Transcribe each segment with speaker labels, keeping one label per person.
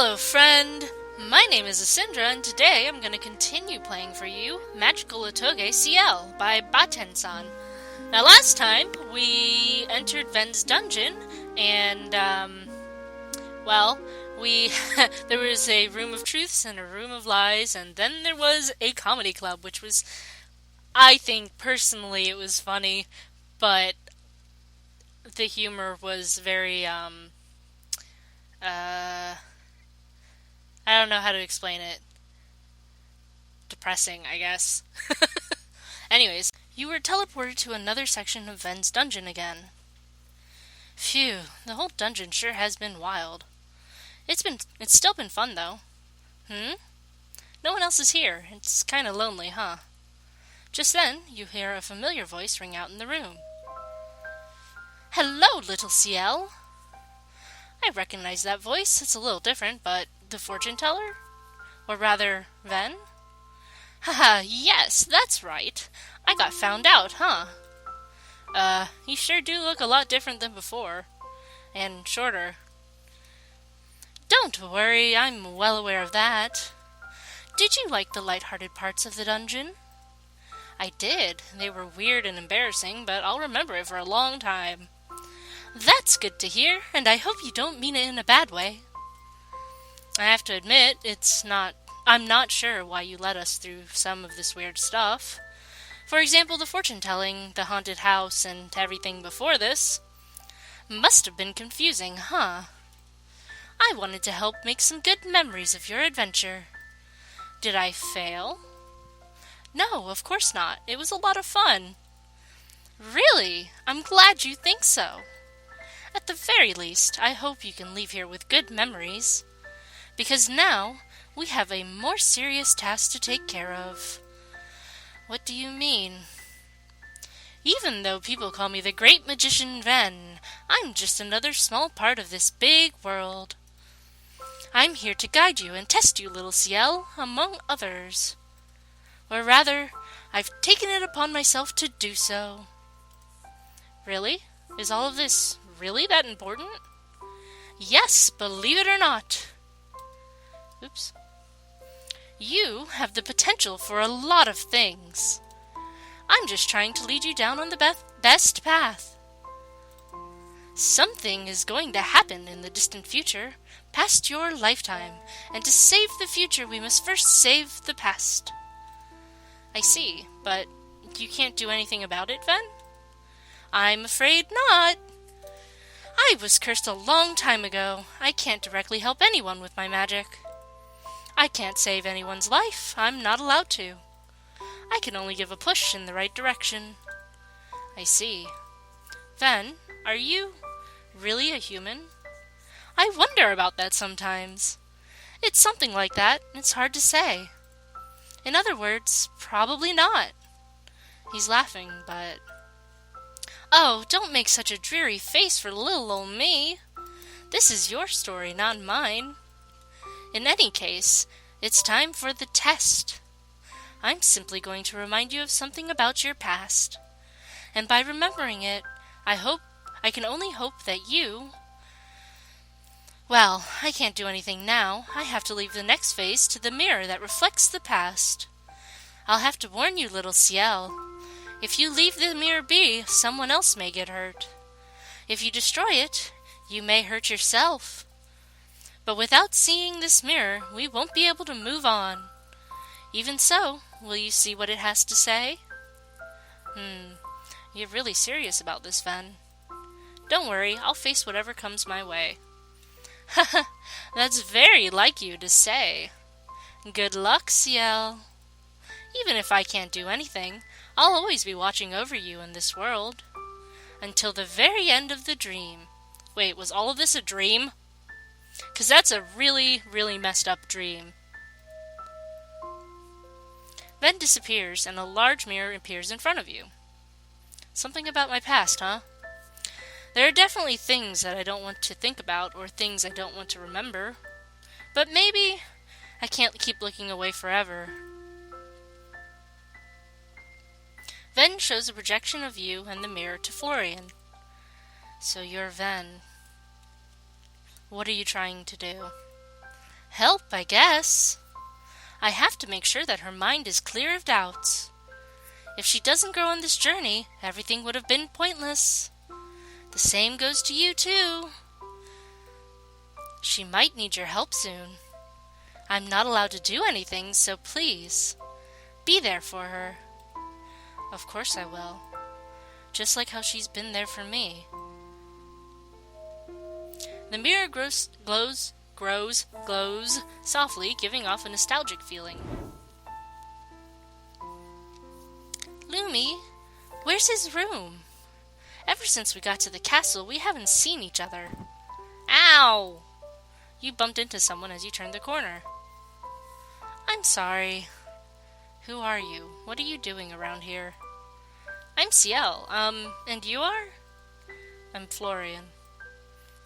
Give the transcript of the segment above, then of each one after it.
Speaker 1: Hello, friend! My name is Asindra, and today I'm going to continue playing for you Magical Otoge Ciel by Batensan. Now, last time we entered Ven's dungeon, and, we there was a room of truths and a room of lies, and then there was a comedy club, which was, I think, personally, it was funny, but the humor was very, I don't know how to explain it. Depressing, I guess. Anyways, you were teleported to another section of Ven's dungeon again. Phew, the whole dungeon sure has been wild. It's still been fun, though. No one else is here. It's kinda lonely, huh? Just then, you hear a familiar voice ring out in the room. Hello, little Ciel! I recognize that voice. It's a little different, but the fortune teller? Or rather, Ven? Haha, yes, that's right. I got found out, huh? You sure do look a lot different than before. And shorter. Don't worry, I'm well aware of that. Did you like the light-hearted parts of the dungeon? I did. They were weird and embarrassing, but I'll remember it for a long time. That's good to hear, and I hope you don't mean it in a bad way. I have to admit, I'm not sure why you led us through some of this weird stuff. For example, the fortune-telling, the haunted house, and everything before this. Must have been confusing, huh? I wanted to help make some good memories of your adventure. Did I fail? No, of course not. It was a lot of fun. Really? I'm glad you think so. At the very least, I hope you can leave here with good memories. Because now, we have a more serious task to take care of. What do you mean? Even though people call me the Great Magician Ven, I'm just another small part of this big world. I'm here to guide you and test you, little Ciel, among others. Or rather, I've taken it upon myself to do so. Really? Is all of this really that important? Yes, believe it or not. Oops. You have the potential for a lot of things. I'm just trying to lead you down on the best path. Something is going to happen in the distant future, past your lifetime, and to save the future we must first save the past. I see, but you can't do anything about it, Ven? I'm afraid not. I was cursed a long time ago. I can't directly help anyone with my magic. I can't save anyone's life. I'm not allowed to. I can only give a push in the right direction. I see. Ven, are you really a human? I wonder about that sometimes. It's something like that. It's hard to say. In other words, probably not. He's laughing, but... Oh, don't make such a dreary face for little old me. This is your story, not mine. In any case, it's time for the test. I'm simply going to remind you of something about your past. And by remembering it, I can only hope that you... Well, I can't do anything now. I have to leave the next phase to the mirror that reflects the past. I'll have to warn you, little Ciel. If you leave the mirror be, someone else may get hurt. If you destroy it, you may hurt yourself. But without seeing this mirror, we won't be able to move on. Even so, will you see what it has to say? You're really serious about this, Ven. Don't worry, I'll face whatever comes my way. Haha, that's very like you to say. Good luck, Ciel. Even if I can't do anything, I'll always be watching over you in this world. Until the very end of the dream. Wait, was all of this a dream? 'Cause that's a really, really messed up dream. Ven disappears, and a large mirror appears in front of you. Something about my past, huh? There are definitely things that I don't want to think about, or things I don't want to remember. But maybe I can't keep looking away forever. Ven shows a projection of you and the mirror to Florian. So you're Ven. What are you trying to do? Help, I guess. I have to make sure that her mind is clear of doubts. If she doesn't grow on this journey, everything would have been pointless. The same goes to you, too. She might need your help soon. I'm not allowed to do anything, so please, be there for her. Of course I will. Just like how she's been there for me. The mirror glows softly, giving off a nostalgic feeling. Lumi, where's his room? Ever since we got to the castle, we haven't seen each other. Ow! You bumped into someone as you turned the corner. I'm sorry. Who are you? What are you doing around here? I'm Ciel. And you are? I'm Florian.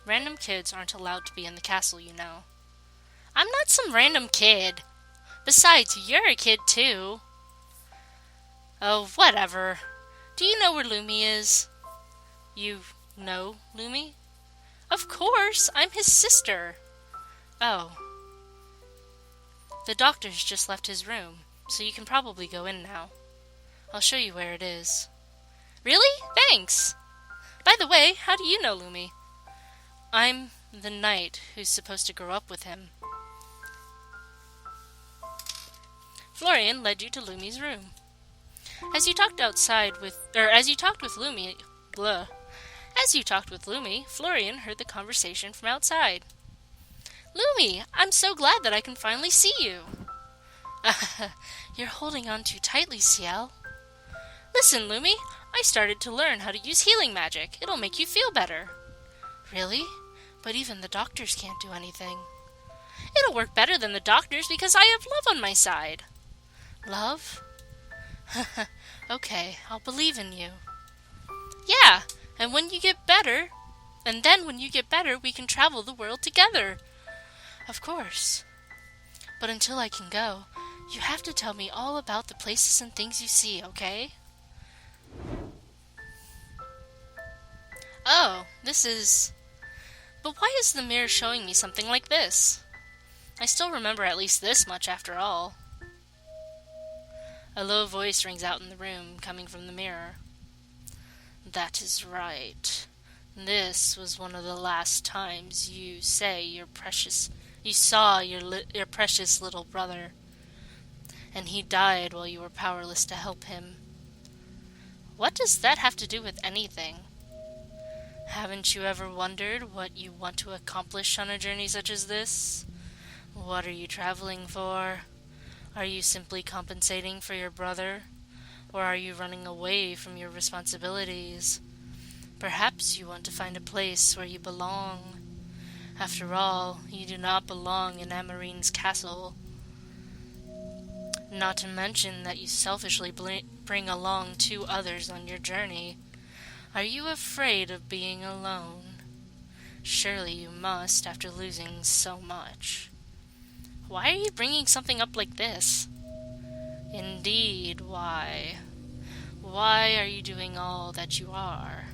Speaker 1: Random kids aren't allowed to be in the castle, you know. I'm not some random kid. Besides, you're a kid, too. Oh, whatever. Do you know where Lumi is? You know Lumi? Of course, I'm his sister. Oh. The doctor's just left his room, so you can probably go in now. I'll show you where it is. Really? Thanks! By the way, how do you know Lumi? I'm the knight who's supposed to grow up with him. Florian led you to Lumi's room. As you talked with Lumi, Florian heard the conversation from outside. Lumi, I'm so glad that I can finally see you. You're holding on too tightly, Ciel. Listen, Lumi, I started to learn how to use healing magic. It'll make you feel better. Really? But even the doctors can't do anything. It'll work better than the doctors because I have love on my side. Love? Okay, I'll believe in you. Yeah, and when you get better, we can travel the world together. Of course. But until I can go, you have to tell me all about the places and things you see, okay? Oh, But why is the mirror showing me something like this? I still remember at least this much after all. A low voice rings out in the room, coming from the mirror. That is right. This was one of the last times you saw your precious little brother, and he died while you were powerless to help him. What does that have to do with anything? Haven't you ever wondered what you want to accomplish on a journey such as this? What are you traveling for? Are you simply compensating for your brother? Or are you running away from your responsibilities? Perhaps you want to find a place where you belong. After all, you do not belong in Amarine's castle. Not to mention that you selfishly bring along 2 others on your journey. Are you afraid of being alone? Surely you must, after losing so much. Why are you bringing something up like this? Indeed, why? Why are you doing all that you are?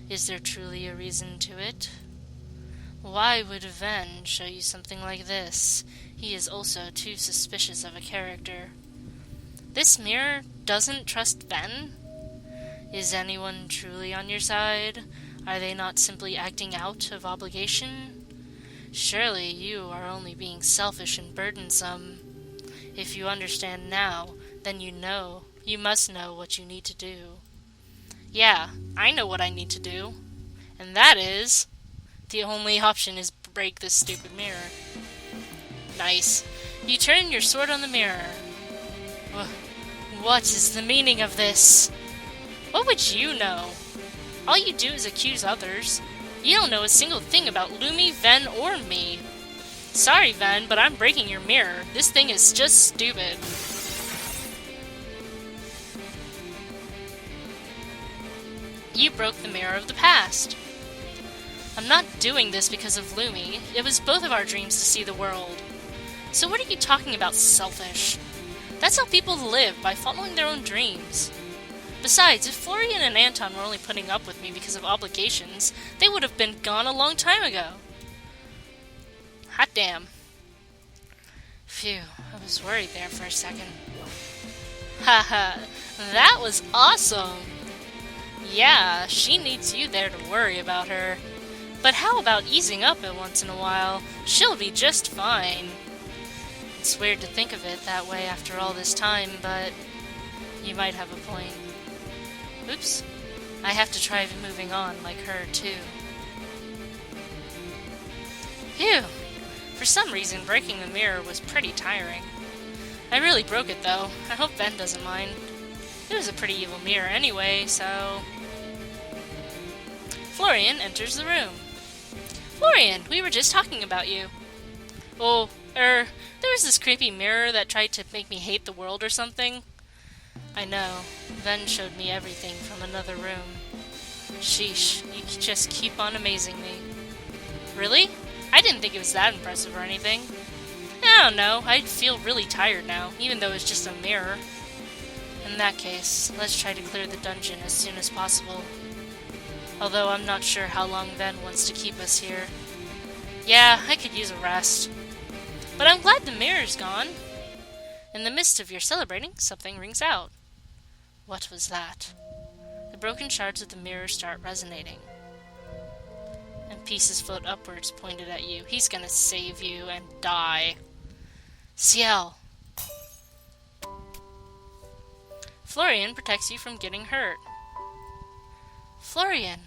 Speaker 1: Is there truly a reason to it? Why would Ven show you something like this? He is also too suspicious of a character. This mirror doesn't trust Ven? Is anyone truly on your side? Are they not simply acting out of obligation? Surely you are only being selfish and burdensome. If you understand now, then you must know what you need to do. Yeah, I know what I need to do. And that is... the only option is break this stupid mirror. Nice. You turn your sword on the mirror. What is the meaning of this? What would you know? All you do is accuse others. You don't know a single thing about Lumi, Ven, or me. Sorry, Ven, but I'm breaking your mirror. This thing is just stupid. You broke the mirror of the past. I'm not doing this because of Lumi. It was both of our dreams to see the world. So what are you talking about, selfish? That's how people live, by following their own dreams. Besides, if Florian and Anton were only putting up with me because of obligations, they would have been gone a long time ago. Hot damn. Phew, I was worried there for a second. Haha, that was awesome! Yeah, she needs you there to worry about her. But how about easing up it once in a while? She'll be just fine. It's weird to think of it that way after all this time, but you might have a point. Oops. I have to try moving on like her, too. Phew! For some reason, breaking the mirror was pretty tiring. I really broke it, though. I hope Ben doesn't mind. It was a pretty evil mirror anyway, so... Florian enters the room. Florian, we were just talking about you. Oh, there was this creepy mirror that tried to make me hate the world or something. I know. Ben showed me everything from another room. Sheesh, you just keep on amazing me. Really? I didn't think it was that impressive or anything. I don't know, I feel really tired now, even though it's just a mirror. In that case, let's try to clear the dungeon as soon as possible. Although I'm not sure how long Ben wants to keep us here. Yeah, I could use a rest. But I'm glad the mirror's gone. In the midst of your celebrating, something rings out. What was that? The broken shards of the mirror start resonating. And pieces float upwards, pointed at you. He's gonna save you and die. Ciel! Florian protects you from getting hurt. Florian!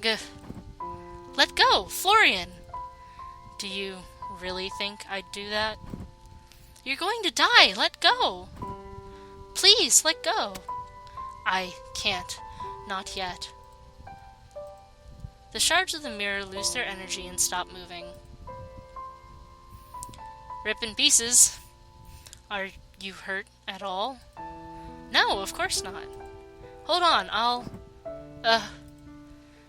Speaker 1: Let go! Florian! Do you really think I'd do that? You're going to die! Let go! Please, let go! I can't. Not yet. The shards of the mirror lose their energy and stop moving. Rip in pieces. Are you hurt at all? No, of course not. Hold on,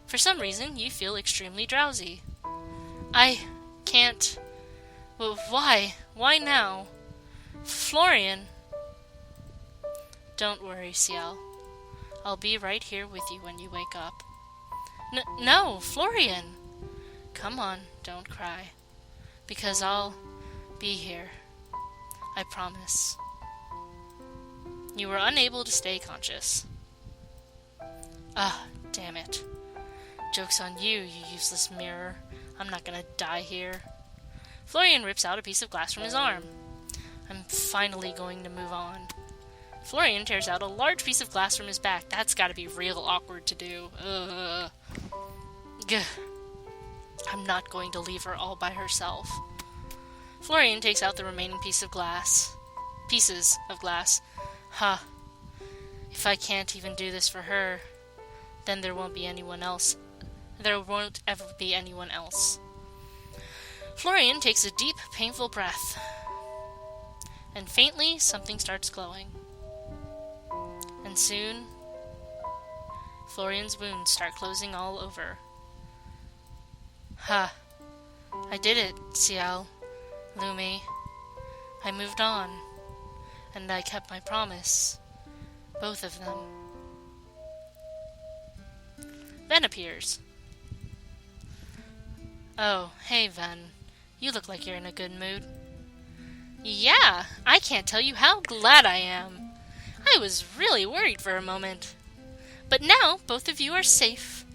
Speaker 1: For some reason, you feel extremely drowsy. I can't... Well, why? Why now? Florian! Don't worry, Ciel. I'll be right here with you when you wake up. No, Florian! Come on, don't cry. Because I'll be here. I promise. You were unable to stay conscious. Ah, damn it. Joke's on you, you useless mirror. I'm not gonna die here. Florian rips out a piece of glass from his arm. I'm finally going to move on. Florian tears out a large piece of glass from his back. That's gotta be real awkward to do. Ugh. Gah. I'm not going to leave her all by herself. Florian takes out the remaining pieces of glass. Huh. If I can't even do this for her, then there won't be anyone else. There won't ever be anyone else. Florian takes a deep, painful breath. And faintly, something starts glowing. And soon, Florian's wounds start closing all over. Ha! I did it, Ciel. Lumi. I moved on. And I kept my promise. Both of them. Ven appears. Oh, hey Ven. You look like you're in a good mood. Yeah, I can't tell you how glad I am. I was really worried for a moment. But now, both of you are safe.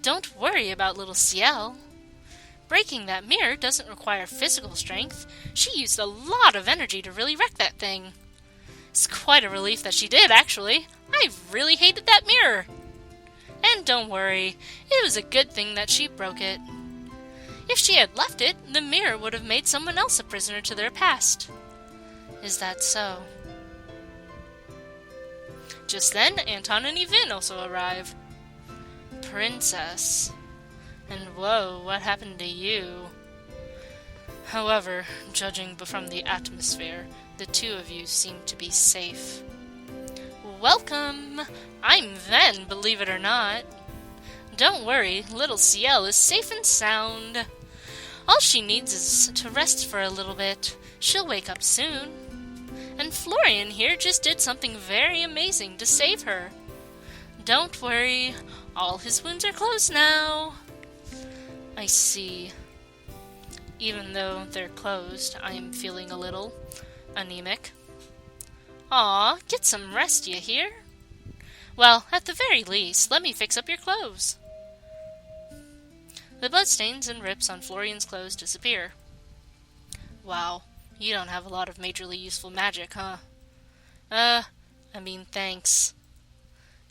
Speaker 1: Don't worry about little Ciel. Breaking that mirror doesn't require physical strength. She used a lot of energy to really wreck that thing. It's quite a relief that she did, actually. I really hated that mirror. And don't worry, it was a good thing that she broke it. If she had left it, the mirror would have made someone else a prisoner to their past. Is that so? Just then, Anton and Yvonne also arrive. Princess. And whoa, what happened to you? However, judging from the atmosphere, the two of you seem to be safe. Welcome! I'm Ven, believe it or not. Don't worry, little Ciel is safe and sound. All she needs is to rest for a little bit. She'll wake up soon. And Florian here just did something very amazing to save her. Don't worry, all his wounds are closed now. I see. even though they're closed, I'm feeling a little anemic. Aw, get some rest, you hear? Well, at the very least, let me fix up your clothes. The bloodstains and rips on Florian's clothes disappear. Wow, you don't have a lot of majorly useful magic, huh? Thanks.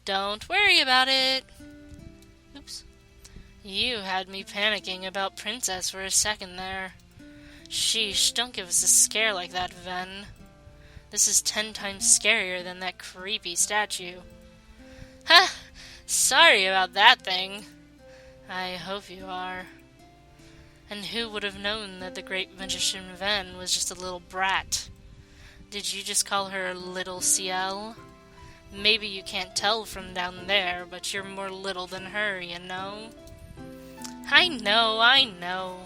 Speaker 1: Don't worry about it. Oops. You had me panicking about Princess for a second there. Sheesh, don't give us a scare like that, Ven. This is 10 times scarier than that creepy statue. Ha! Sorry about that thing. I hope you are. And who would have known that the great magician Ven was just a little brat? Did you just call her Little Ciel? Maybe you can't tell from down there, but you're more little than her, you know? I know.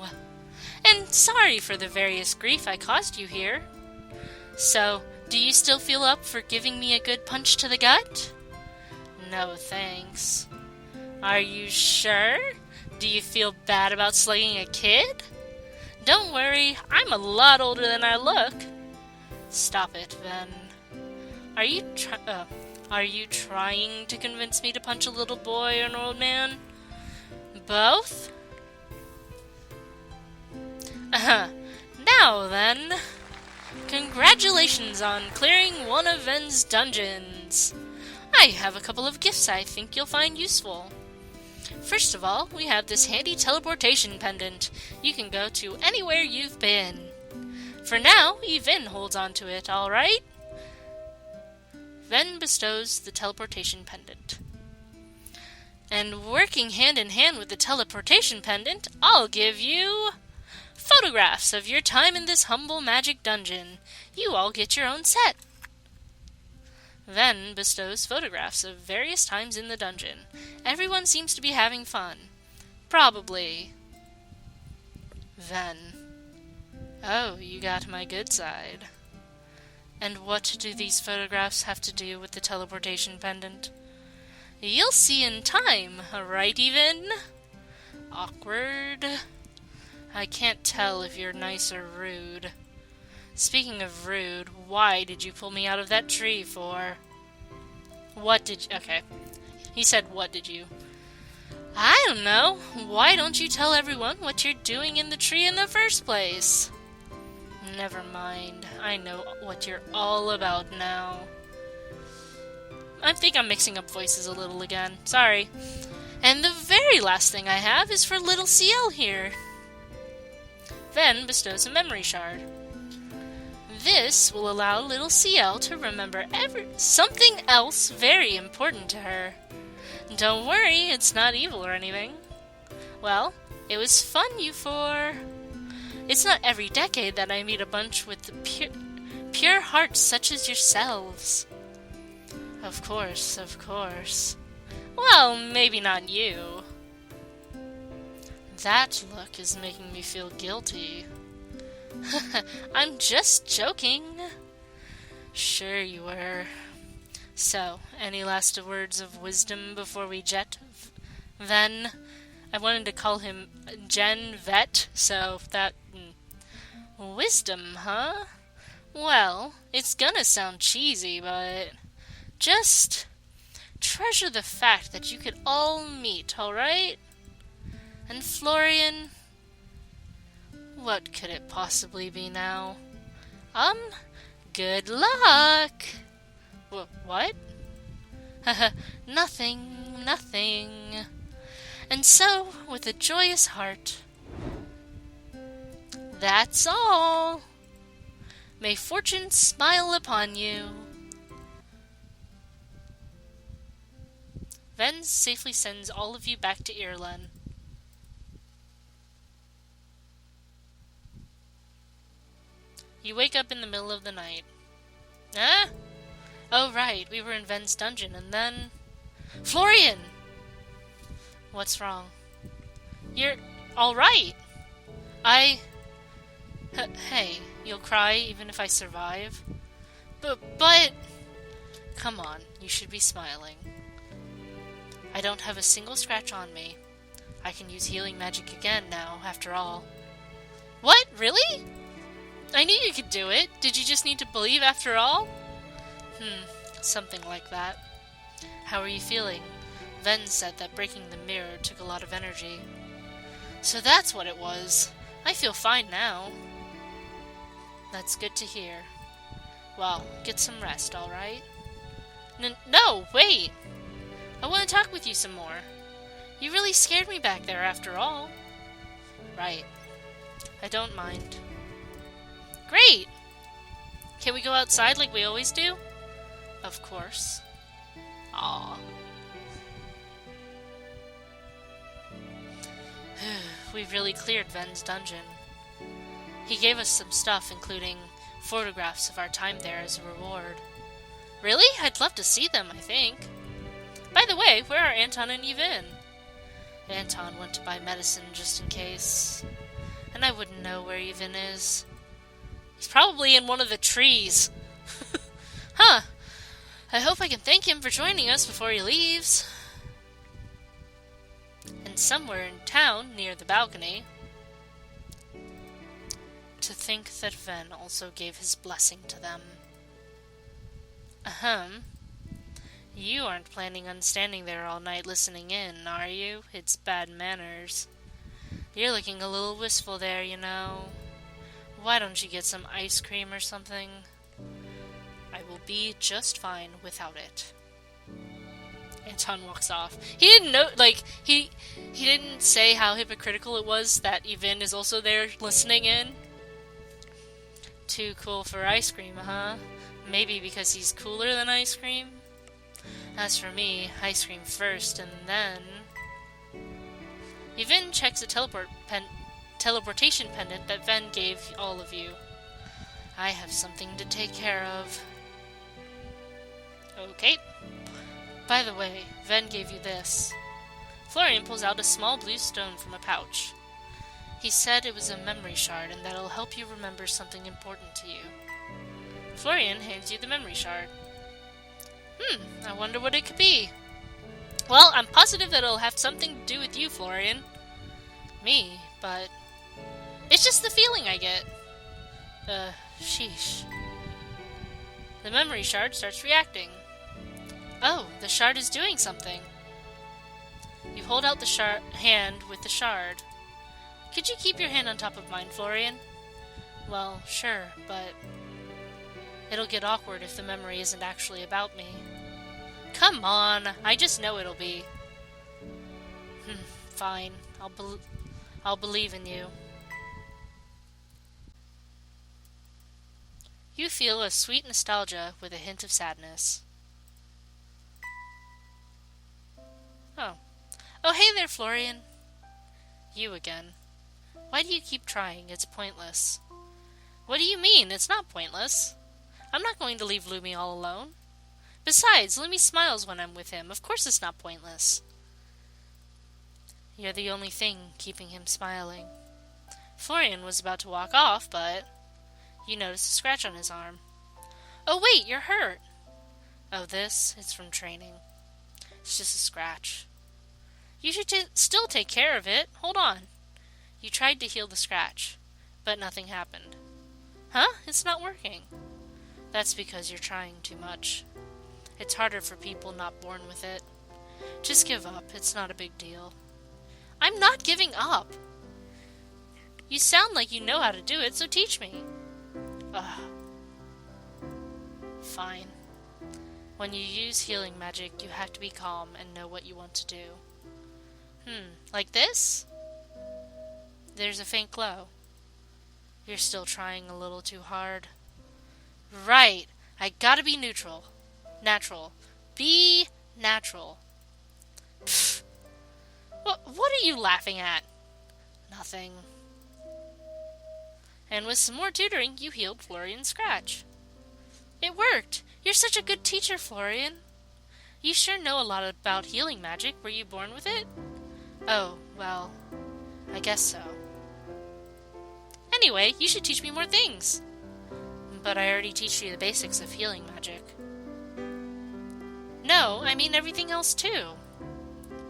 Speaker 1: And sorry for the various grief I caused you here. So, do you still feel up for giving me a good punch to the gut? No, thanks. Are you sure? Do you feel bad about slugging a kid? Don't worry, I'm a lot older than I look. Stop it, Ven. Are you trying to convince me to punch a little boy or an old man? Both? Now then, congratulations on clearing one of Ven's dungeons. I have a couple of gifts I think you'll find useful. First of all, we have this handy teleportation pendant. You can go to anywhere you've been. For now, Ven holds on to it, alright? Ven bestows the teleportation pendant. And working hand in hand with the teleportation pendant, I'll give you photographs of your time in this humble magic dungeon. You all get your own set. Ven bestows photographs of various times in the dungeon. Everyone seems to be having fun. Probably. Ven. Oh, you got my good side. And what do these photographs have to do with the teleportation pendant? You'll see in time, right, Ven? Awkward. I can't tell if you're nice or rude. Speaking of rude, why did you pull me out of that tree for? Okay. He said, what did you? I don't know. Why don't you tell everyone what you're doing in the tree in the first place? Never mind. I know what you're all about now. I think I'm mixing up voices a little again. Sorry. And the very last thing I have is for little Ciel here. Ven bestows a memory shard. This will allow little Ciel to remember something else very important to her. Don't worry, it's not evil or anything. Well, it was fun, you four. It's not every decade that I meet a bunch with the pure hearts such as yourselves. Of course. Well, maybe not you. That look is making me feel guilty. I'm just joking. Sure you were. So, any last words of wisdom before we jet? Ven? I wanted to call him Gen Vet, so that... Wisdom, huh? Well, it's gonna sound cheesy, but... Just... treasure the fact that you could all meet, alright? And Florian... What could it possibly be now? Good luck! What? Nothing. And so, with a joyous heart, that's all. May fortune smile upon you. Ven safely sends all of you back to Ireland. You wake up in the middle of the night. Huh? Oh, right, we were in Ven's dungeon, and then... Florian! What's wrong? You're alright! Hey, you'll cry even if I survive? But... Come on, you should be smiling. I don't have a single scratch on me. I can use healing magic again now, after all. What? Really? I knew you could do it. Did you just need to believe after all? Something like that. How are you feeling? Ven said that breaking the mirror took a lot of energy. So that's what it was. I feel fine now. That's good to hear. Well, get some rest, alright? No, wait! I want to talk with you some more. You really scared me back there after all. Right. I don't mind. Great! Can we go outside like we always do? Of course. Aww. We've really cleared Ven's dungeon. He gave us some stuff, including photographs of our time there as a reward. Really? I'd love to see them, I think. By the way, where are Anton and Yvonne? Anton went to buy medicine just in case. And I wouldn't know where Yvonne is. He's probably in one of the trees. Huh. I hope I can thank him for joining us before he leaves. And somewhere in town, near the balcony. To think that Ven also gave his blessing to them. Ahem. You aren't planning on standing there all night listening in, are you? It's bad manners. You're looking a little wistful there, you know. Why don't you get some ice cream or something? I will be just fine without it. Anton walks off. He didn't know, he didn't say how hypocritical it was that Yvonne is also there listening in. Too cool for ice cream, huh? Maybe because he's cooler than ice cream? As for me, ice cream first, and then... Yvonne checks a teleportation pendant that Ven gave all of you. I have something to take care of. Okay. By the way, Ven gave you this. Florian pulls out a small blue stone from a pouch. He said it was a memory shard and that it'll help you remember something important to you. Florian hands you the memory shard. I wonder what it could be. Well, I'm positive that it'll have something to do with you, Florian. Me, but... It's just the feeling I get. Sheesh. The memory shard starts reacting. Oh, the shard is doing something. You hold out the hand with the shard. Could you keep your hand on top of mine, Florian? Well, sure, but... It'll get awkward if the memory isn't actually about me. Come on, I just know it'll be. Fine, I'll believe in you. You feel a sweet nostalgia with a hint of sadness. Oh, hey there, Florian. You again. Why do you keep trying? It's pointless. What do you mean? It's not pointless. I'm not going to leave Lumi all alone. Besides, Lumi smiles when I'm with him. Of course it's not pointless. You're the only thing keeping him smiling. Florian was about to walk off, but... You notice a scratch on his arm. Oh wait, you're hurt. Oh, it's from training. It's just a scratch. You should still take care of it. Hold on. You tried to heal the scratch, but nothing happened. Huh? It's not working. That's because you're trying too much. It's harder for people not born with it. Just give up. It's not a big deal. I'm not giving up. You sound like you know how to do it, so teach me. Ugh. Fine. When you use healing magic, you have to be calm and know what you want to do. Like this? There's a faint glow. You're still trying a little too hard. Right. I gotta be neutral. Natural. Be natural. Pfft. What are you laughing at? Nothing. And with some more tutoring, you healed Florian's scratch. It worked! You're such a good teacher, Florian. You sure know a lot about healing magic. Were you born with it? Oh, well, I guess so. Anyway, you should teach me more things. But I already teach you the basics of healing magic. No, I mean everything else too.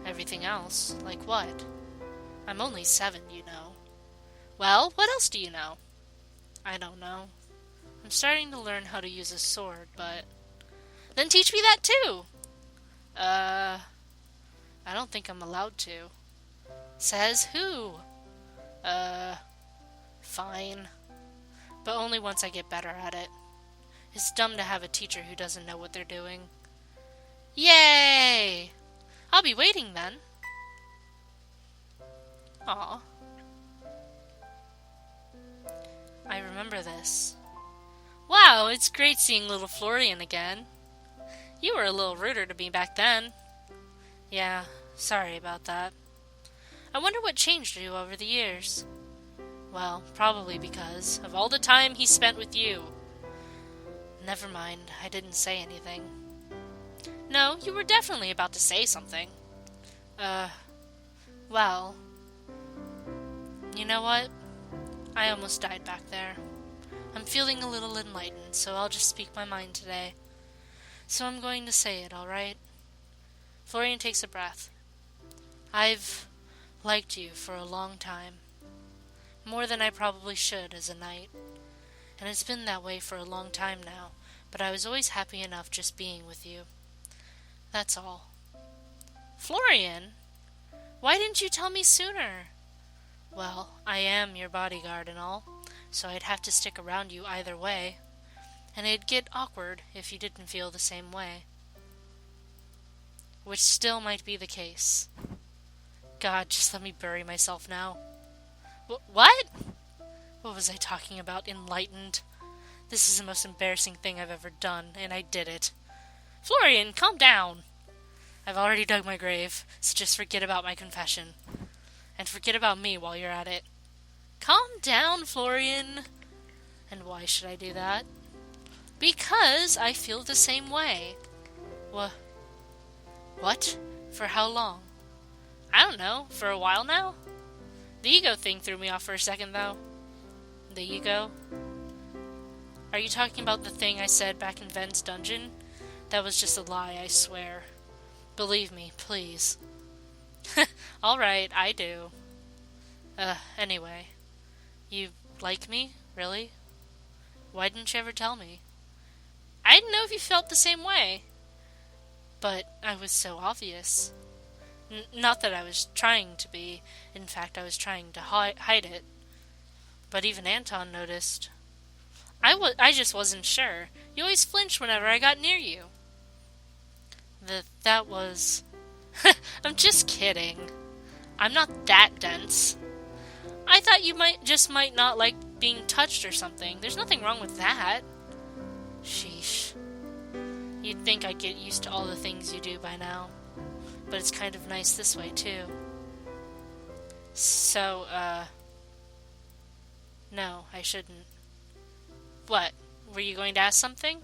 Speaker 1: Everything else? Like what? I'm only 7, you know. Well, what else do you know? I don't know. I'm starting to learn how to use a sword, but... Then teach me that too! I don't think I'm allowed to. Says who? Fine. But only once I get better at it. It's dumb to have a teacher who doesn't know what they're doing. Yay! I'll be waiting then. Aw. I remember this. Wow, it's great seeing little Florian again. You were a little ruder to me back then. Yeah, sorry about that. I wonder what changed you over the years. Well, probably because of all the time he spent with you. Never mind, I didn't say anything. No, you were definitely about to say something. Well... You know what? I almost died back there. I'm feeling a little enlightened, so I'll just speak my mind today. So I'm going to say it, alright? Florian takes a breath. I've liked you for a long time. More than I probably should as a knight. And it's been that way for a long time now, but I was always happy enough just being with you. That's all. Florian? Why didn't you tell me sooner? Well, I am your bodyguard and all, so I'd have to stick around you either way, and it'd get awkward if you didn't feel the same way. Which still might be the case. God, just let me bury myself now. What? What was I talking about? Enlightened? This is the most embarrassing thing I've ever done, and I did it. Florian, calm down! I've already dug my grave, so just forget about my confession. And forget about me while you're at it. Calm down, Florian. And why should I do that? Because I feel the same way. What? For how long? I don't know. For a while now? The ego thing threw me off for a second, though. The ego? Are you talking about the thing I said back in Ven's dungeon? That was just a lie, I swear. Believe me, please. Alright, I do. Anyway. You like me? Really? Why didn't you ever tell me? I didn't know if you felt the same way. But I was so obvious. Not that I was trying to be. In fact, I was trying to hide it. But even Anton noticed. I just wasn't sure. You always flinched whenever I got near you. That was... I'm just kidding. I'm not that dense. I thought you might not like being touched or something. There's nothing wrong with that. Sheesh. You'd think I'd get used to all the things you do by now. But it's kind of nice this way, too. So, no, I shouldn't. What? Were you going to ask something?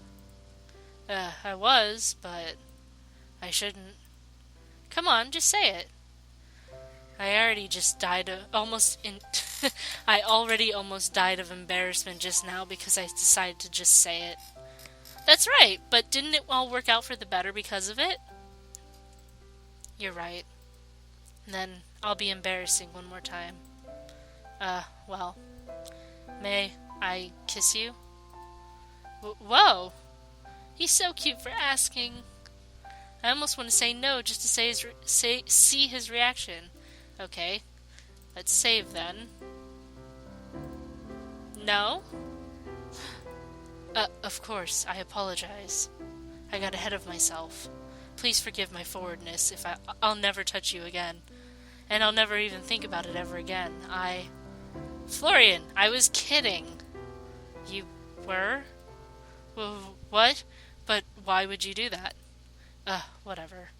Speaker 1: I was, but I shouldn't. Come on, just say it. I already almost died of embarrassment just now because I decided to just say it. That's right, but didn't it all work out for the better because of it? You're right. Then I'll be embarrassing one more time. Well, may I kiss you? Whoa! He's so cute for asking. I almost want to say no just to see his reaction. Okay, let's save then. No? Of course, I apologize. I got ahead of myself. Please forgive my forwardness if I'll never touch you again. And I'll never even think about it ever again. Florian, I was kidding. You were? What? But why would you do that? Whatever.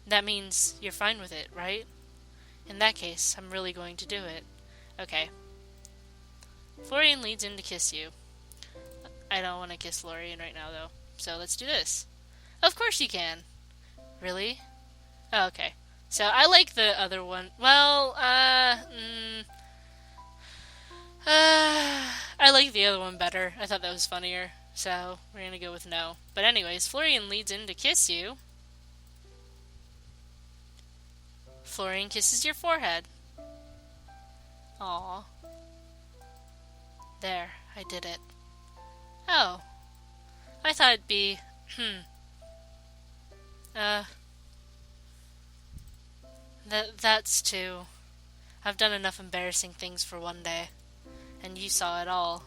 Speaker 1: That means you're fine with it, right? In that case, I'm really going to do it. Okay. Florian leads in to kiss you. I don't want to kiss Florian right now, though. So let's do this. Of course you can. Really? Oh, okay. So I like the other one. Well, I like the other one better. I thought that was funnier. So we're gonna go with no. But anyways, Florian leads in to kiss you. Florian kisses your forehead. Aww. There, I did it. Oh, I thought it'd be, uh, that's too. I've done enough embarrassing things for one day, and you saw it all.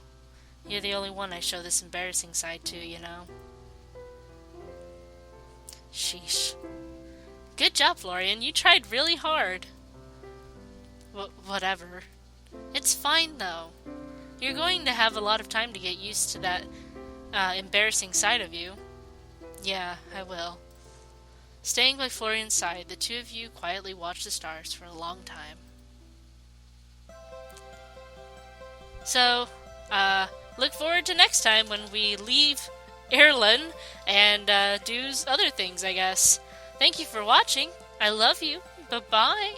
Speaker 1: You're the only one I show this embarrassing side to, you know. Sheesh. Good job, Florian. You tried really hard. Whatever. It's fine, though. You're going to have a lot of time to get used to that embarrassing side of you. Yeah, I will. Staying by Florian's side, the two of you quietly watched the stars for a long time. So, look forward to next time when we leave Ireland and do other things, I guess. Thank you for watching. I love you. Bye-bye.